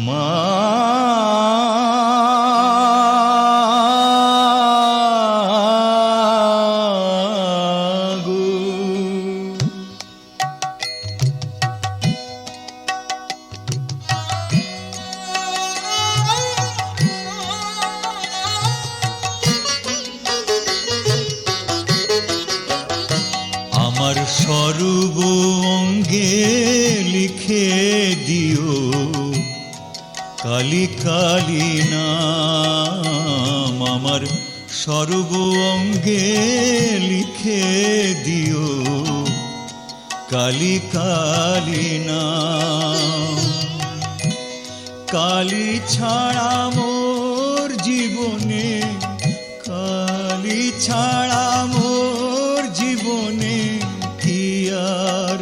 মা গো, আমার সর্ব অঙ্গে লিখে দিও কালী কালী নাম। আমার সর্ব অঙ্গে লিখে দিও কালী কালী নাম। কালী ছাড়া মোর জীবনে, কালী ছাড়া মোর জীবনে কি আর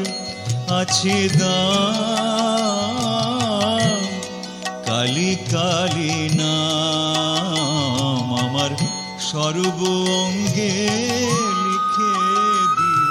আছে দাম। কালী কালী নাম আমার সর্ব অঙ্গে লিখে দিও।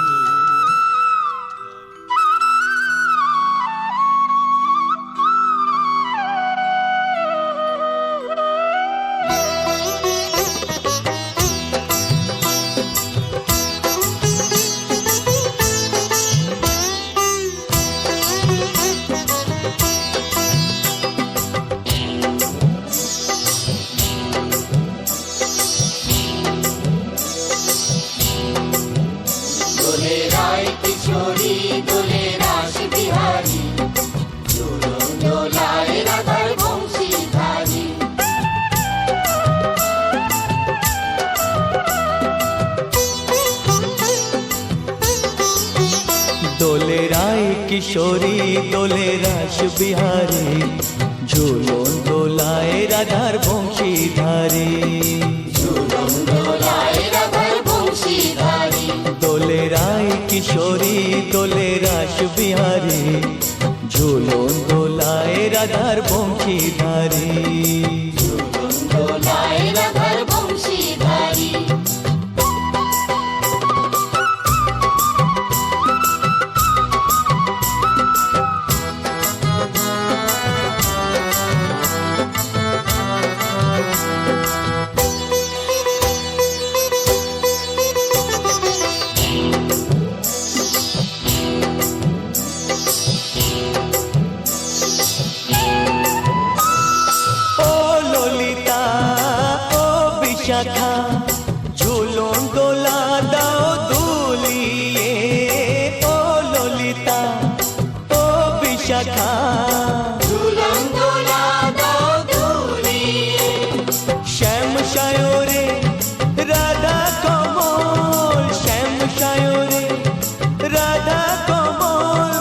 দোলে রায় কিশোরী দোলে রাস বিহারী, ঝুলন দোলায় রাধার বংশীধারী। দোলে রায় কিশোরী দোলে রাস বিহারী, ঝুলন দোলায় রাধার বংশীধারী। শাখা ঝুলন দোলা দাও দুলিয়ে, ও ললিতা ও বিশাখা ঝুলন দোলা দাও দুলিয়ে। শ্যাম সায়রে রাধা কমল, শ্যাম সায়রে রাধা কমল,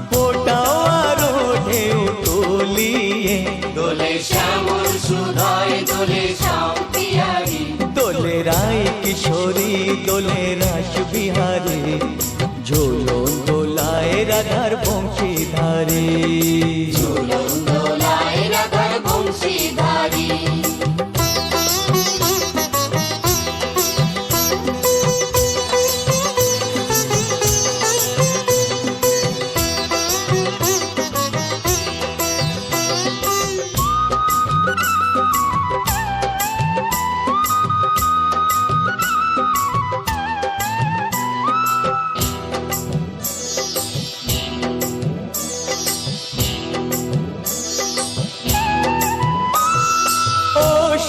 ফোটাও আরো ঢেউ তুলিয়ে। দোলে শ্যামল সুধায় দোলে শ্যাম পিয়ারি, দোলে রায় কিশোরী দোলে রাস বিহারী, ঝুলন দোলায় রাধার বংশীধারী। ঝুলন দোলায় রাধার বংশীধারী।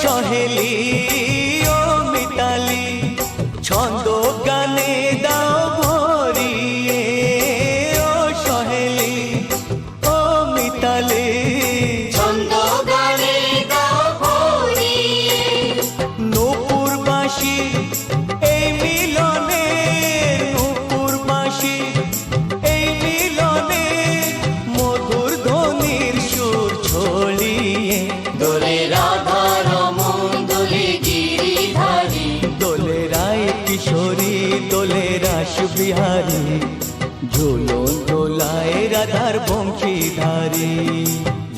সহেলি ও মিতালি ছন্দ গানে দাও ভরিয়ে, ও সহেলি ও মিতালি ছন্দ গানে দাও ভরিয়ে। নূপুর বাঁশি এই মিলনে, নূপুর বাঁশি এই মিলনে, মধুর ধ্বনির সুর ছড়িয়ে। দোলে রাধা কিশোরী দোলে রাস বিহারী, ঝুলন দোলায় রাধার বংশীধারী।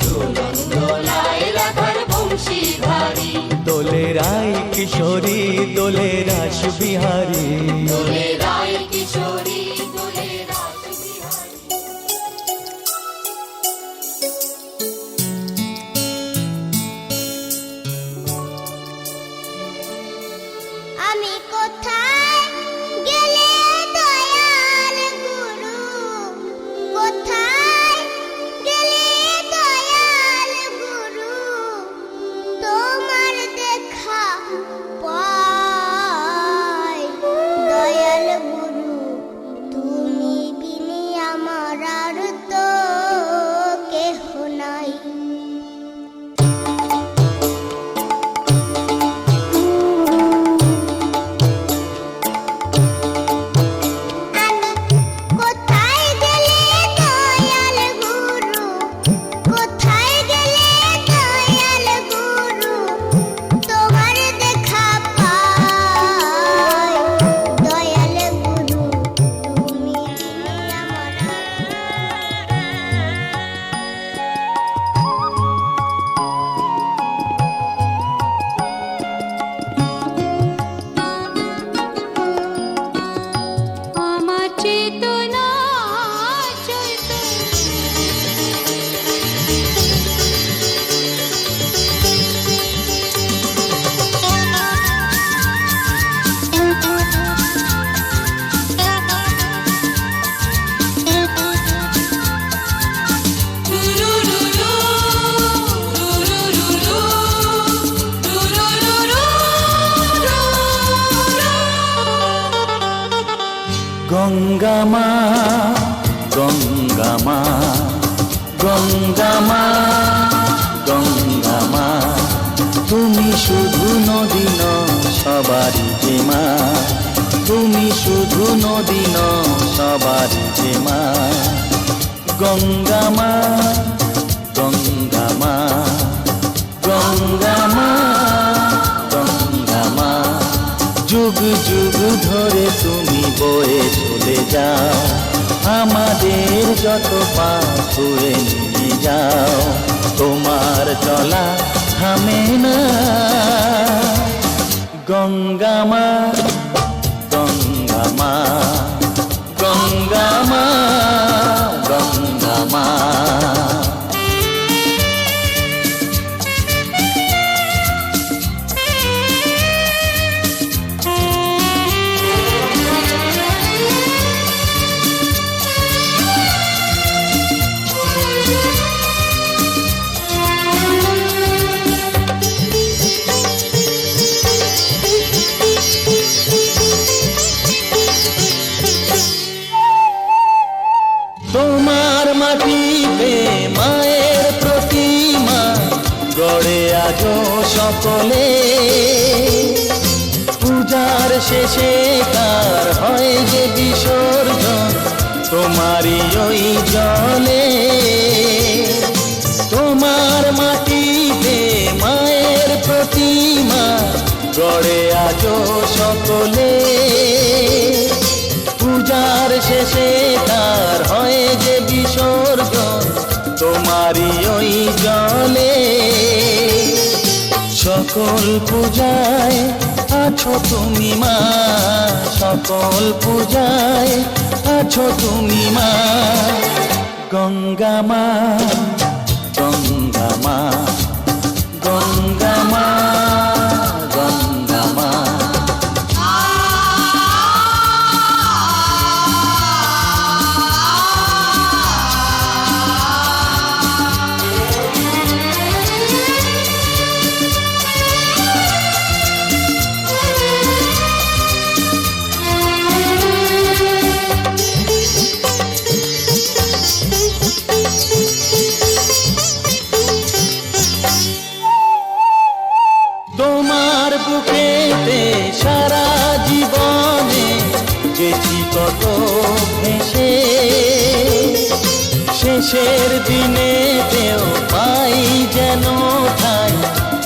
ঝুলন দোলায় রাধার বংশীধারী। দোলে রায় কিশোরী দোলে রাস বিহারী, দোলে রায় কিশোরী দোলে রাস বিহারী। মা, গঙ্গা মা, গঙ্গা মা, গঙ্গা মা, তুমি শুধু নদী নও সবারই যে মা, তুমি শুধু নদী নও সবারই যে মা। গঙ্গা মা, গঙ্গা মা, গঙ্গা মা, গঙ্গা মা, যুগ যুগ ধরে তুমি বয়ে চলে যাও, আমাদের যত পাপ ধুয়ে নিয়ে যাও, তোমার চলা থামে না। গঙ্গা মা, গঙ্গা মা, গঙ্গা মা, গঙ্গা মা। তোমার মাটিতে মায়ের প্রতিমা গড়ে আজো সকলে, পূজার শেষে কার হয় যে বিসর্জন তোমারই ওই জলে। তোমার মাটিতে মায়ের প্রতিমা গড়ে আজো সকলে, পূজার শেষে তার হয় যে বিসর্জন তোমারই ওই জলে। সকল পূজায় আছো তুমি মা, সকল পূজায় আছো তুমি মা। গঙ্গা মা, গঙ্গা মা, গঙ্গা মা, গঙ্গা মা। তোমার বুকেতে সারা জীবনে গেছি কত ভেসে, শেষের দিনেতেও পাই যেন ঠাই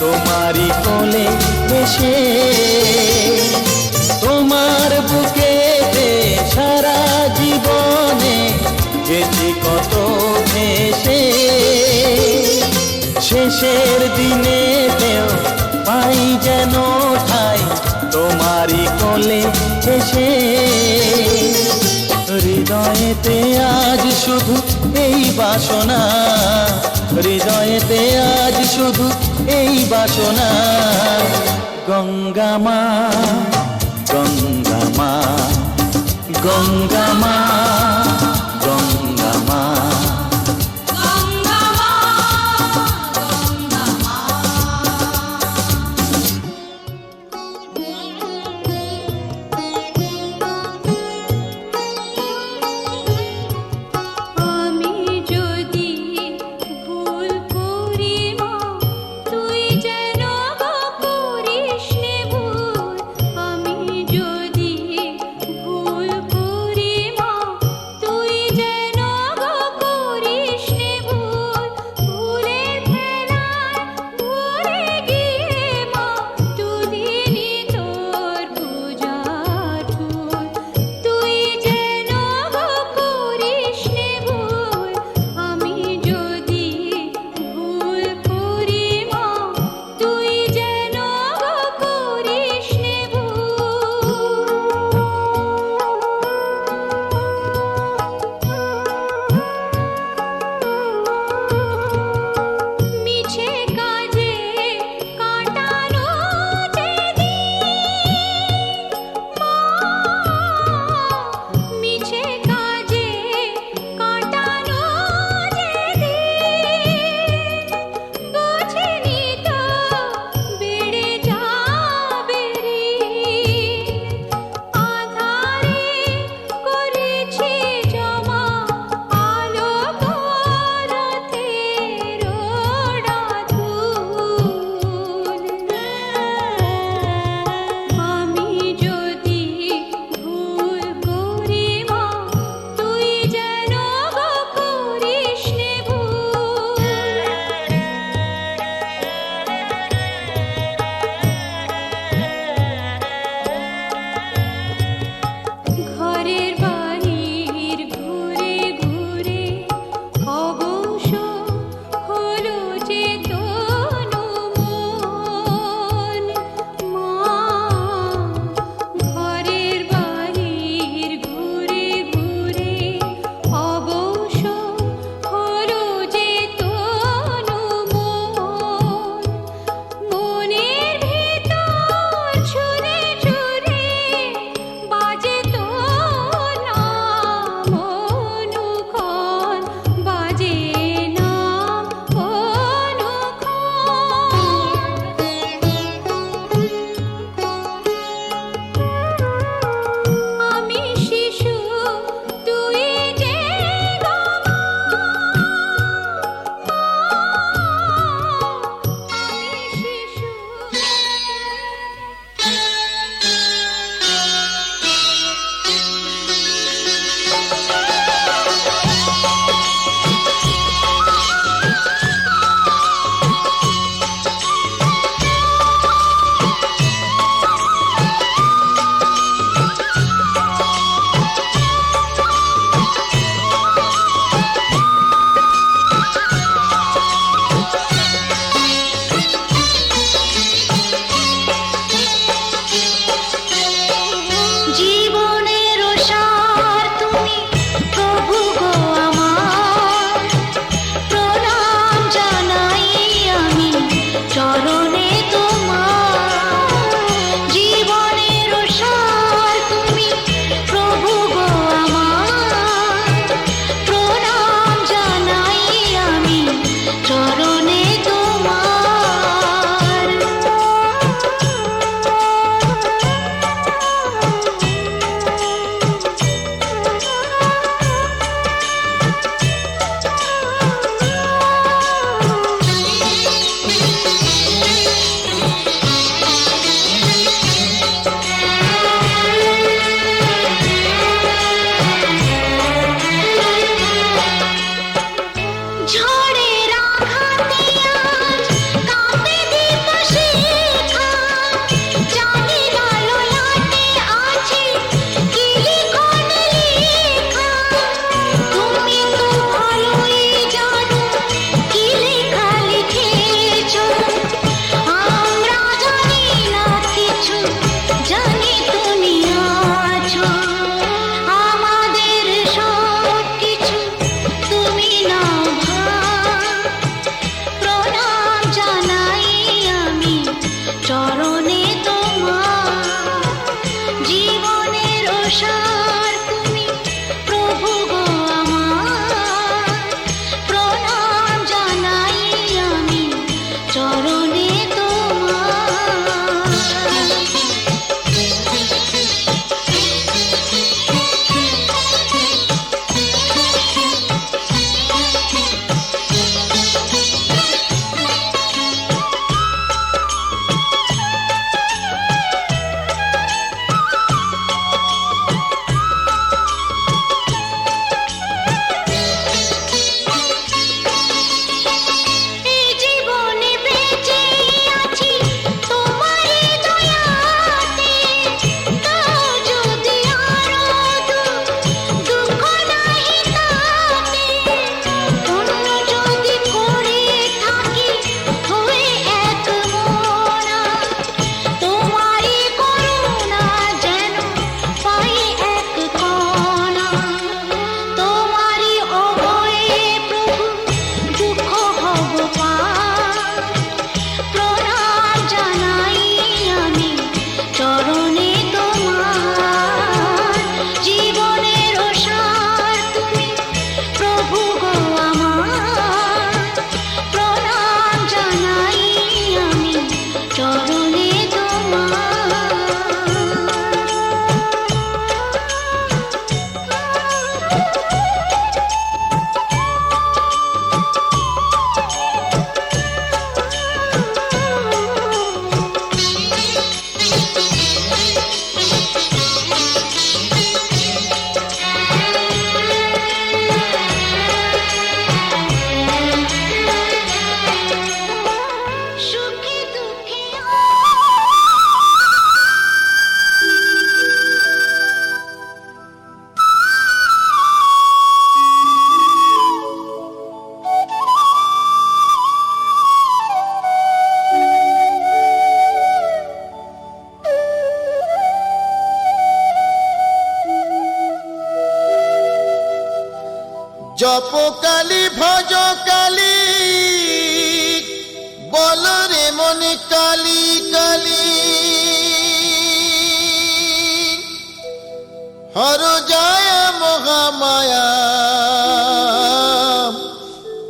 তোমারই কোলে ভেসে। তোমার বুকেতে সারা জীবনে গেছি কত ভেসে, শেষের দিনেতেও পাই যেন ঠাই তোমারই কোলে এসে। হৃদয়েতে আজ শুধু এই বাসনা, হৃদয়েতে আজ শুধু এই বাসনা। গঙ্গা মা, গঙ্গা মা, গঙ্গা মা, গঙ্গা মা। আমি যদি ভুল করি মা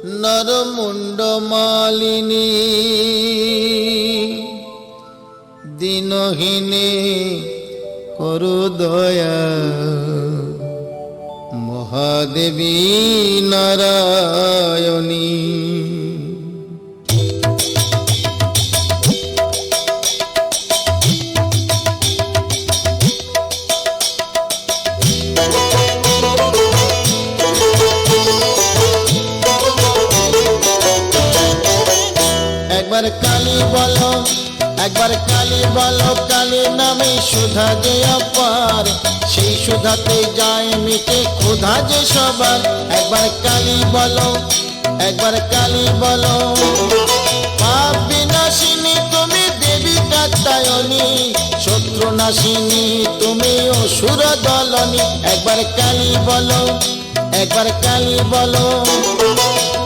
নরমুণ্ড মালিনী দিনহীনে করু দয়া মহাদেবী নারায়ণী। একবার কালী বলো, একবার কালী বলো, কালী নামে সুধা যে অপার, সেই সুধাতে যায় মিটে ক্ষুধা যে সবার। একবার কালী বলো, একবার কালী বলো, পাপ বিনাশিনী তুমি দেবী কাত্যায়নী, শত্রু নাশিনী তুমি অসুর দলনী। একবার কালী বলো, একবার কালী বলো,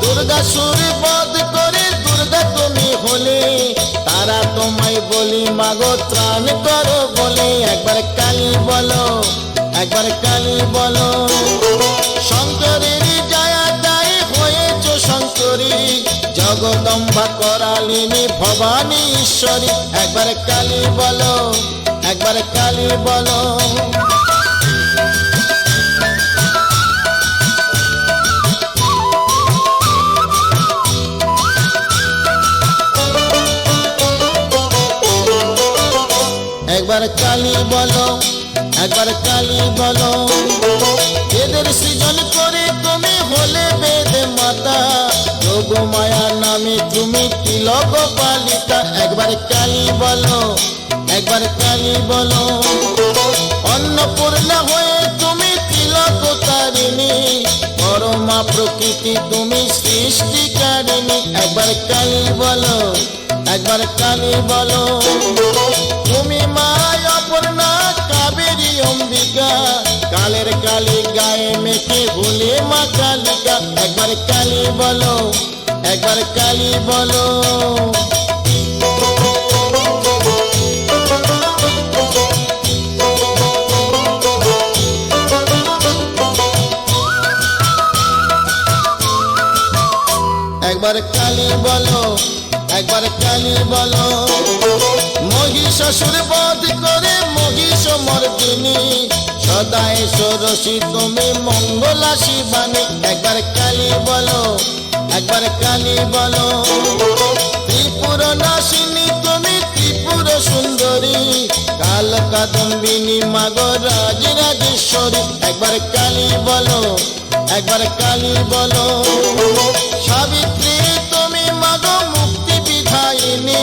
দুর্গাসুর বধ করে দুর্গা তুমি হলে, তারা তোমায় বলি মাগো ত্রাণ করো বলে। একবার কালী বলো, একবার কালী বলো, শঙ্করের জায়া তাই হয়েছ শঙ্করী, জগদম্বা করালিনী ভবানী ঈশ্বরী। একবার কালী বলো, একবার কালী বলো। একবার কালী বলো, একবার কালী বলো, বেদের সৃজন করে তুমি হলে বেদ মাতা, যোগ মায়া নামে তুমি তিলক পালিতা। একবার কালী বলো, একবার কালী বলো, অন্নপূর্ণা হয়ে তুমি তিলক তারিণী, পরমা প্রকৃতি তুমি সৃষ্টিকারিণী। একবার কালী বলো, একবার কালী বলো, তুমি মায় অপর্ণা কাবেরী অম্বিকা, কালের কালী গায়ে মেখে ভুলে মা কালিকা। একবার কালী বলো, একবার কালী বলো। একবার কালী বলো, একবার কালী বলো, মহিষাসুর বধ করে মহিষ মর্দিনী, সদায় ষোড়শী তুমি মঙ্গলা শিবানী। একবার কালী বলো, একবার কালী বলো, ত্রিপুর নাশিনী তুমি ত্রিপুর সুন্দরী, কাল কাদম্বিনী মাগো রাজ রাজেশ্বরী। একবার কালী বলো, একবার কালী বলো, সাবিত্রী তুমি মাগো মুক্তি বিধায়িনী,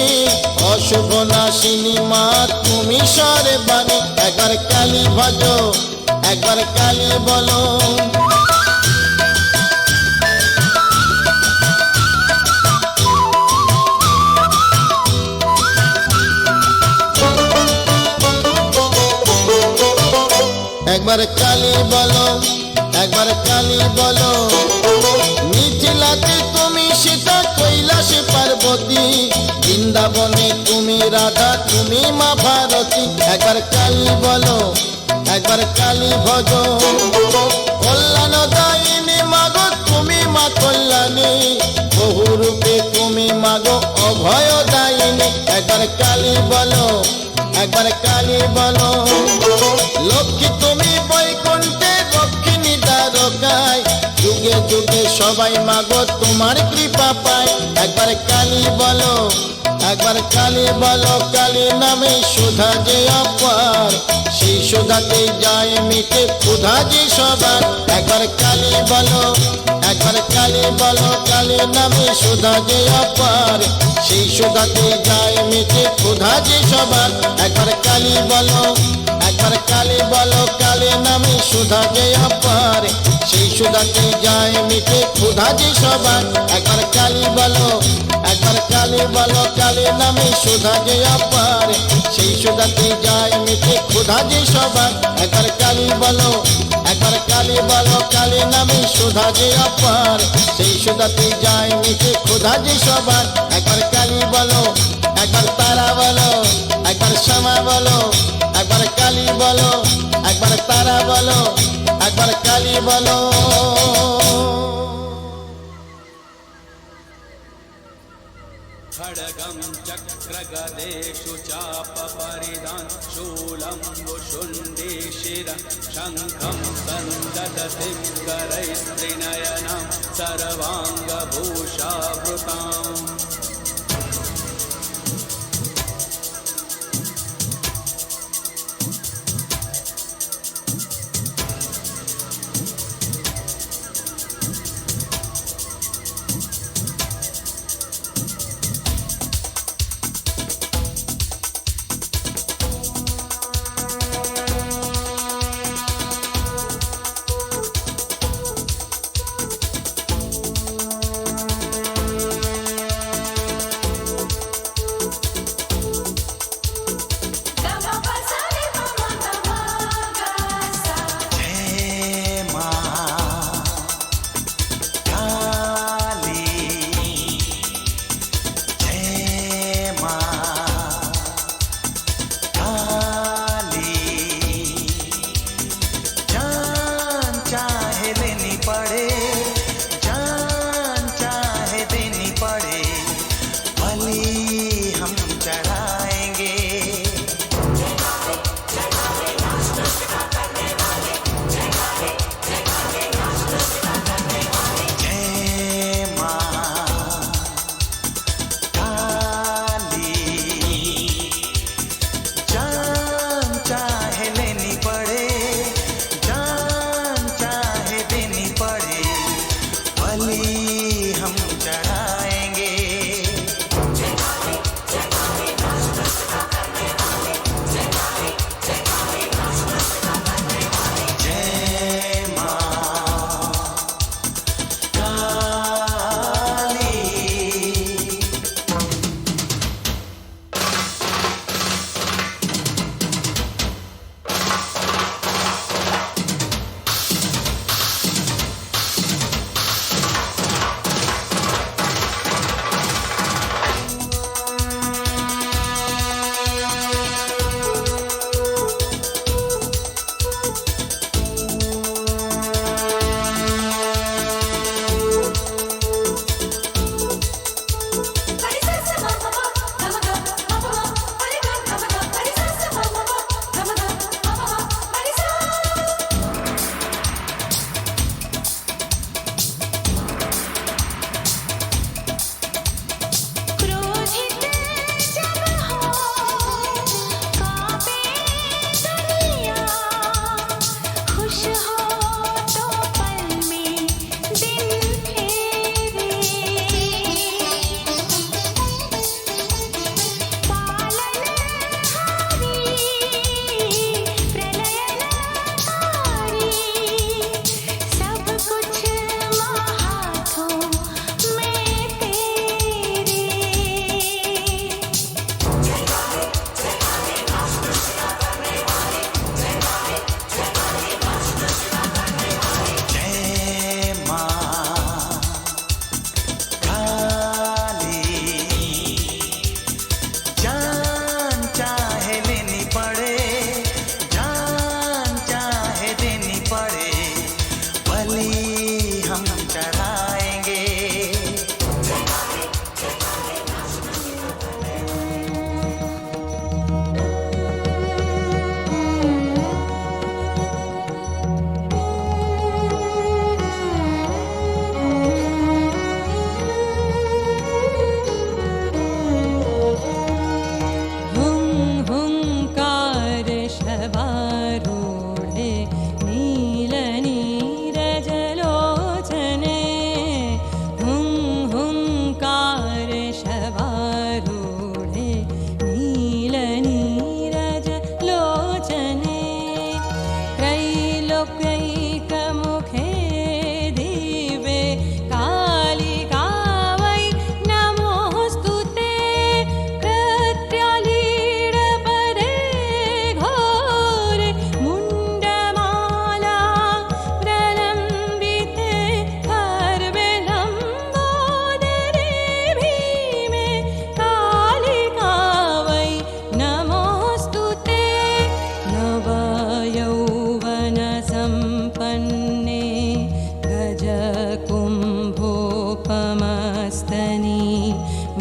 অশুভ নাশিনী মা তুমি সর্বাণী। একবার কালী ভজো, একবার কালী বলো। একবার কালী বলো, একবার কালী বলো, মিথিলাতে তুমি সীতা কৈলাসে পার্বতী, বৃন্দাবনে তুমি রাধা তুমি মা ভারতী। একবার কালী বলো, একবার কালী ভজো, কল্যাণ দায়িনী মাগো তুমি মা কল্যাণী, বহু রূপে তুমি মাগো অভয় দায়িনী। একবার কালী বলো, একবার কালী বলো, লক্ষ্মী তুমি বৈকুণ্ঠে দক্ষিণী দ্বারকায়, যুগে যুগে সবাই মাগো তোমার কৃপা পায়। একবার কালী বলো, একবার কালী বলো, কালী নামে সুধা যে অপার, সেই সুধাতে যায় মিটে ক্ষুধা যে সবার। একবার কালী বলো, একবার কালী বলো, কালী নামে সুধা যে অপার, সেই সুধাতে যায় মিটে ক্ষুধা যে সবার। একবার কালী বলো, একবার কালী বলো, কালী নামে সুধা যে অপার, সেই সুধাতে যায় মিটে ক্ষুধা যে সবার। একবার কালী বলো, একবার কালী বলো, কালী নামে সুধা যে অপার, সেই সুধাতে যায় মিটে ক্ষুধা যে সবার। একবার কালী বলো, একবার কালী বলো, কালী নামে সুধা যে অপার, সেই সুধাতে যায় মিটে ক্ষুধা যে সবার। একবার কালী বলো, একবার তারা বলো, একবার শ্যামা বলো, একবার কালী বলো, একবার তারা বলো, একবার কালী বলো। खड्गं चक्रगदेषु चापपरिधान् शूलं वुशुण्डीशिरः शङ्खं सन्ददतिं करैस्त्रिनयनां सर्वाङ्गभूषावृताम्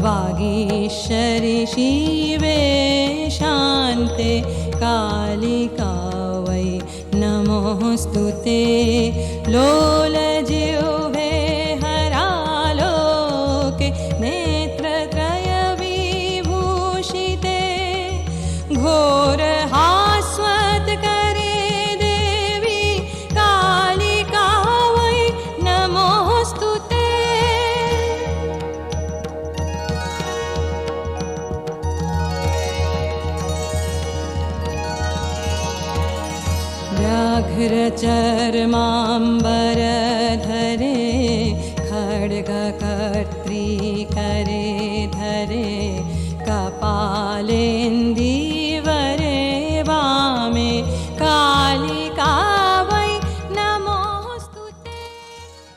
वागीश्वरि शिवे शान्ते कालिका वै नमोऽस्तु ते लोलजिह्वे हरालोके नेत्रत्रयविभूषिते घोरहास्वत्करे देवी कालिका वै नमोऽस्तु ते व्याघ्रचर्माम्बरधरे खड्गकर्त्री करे धरे कपालेन्द्र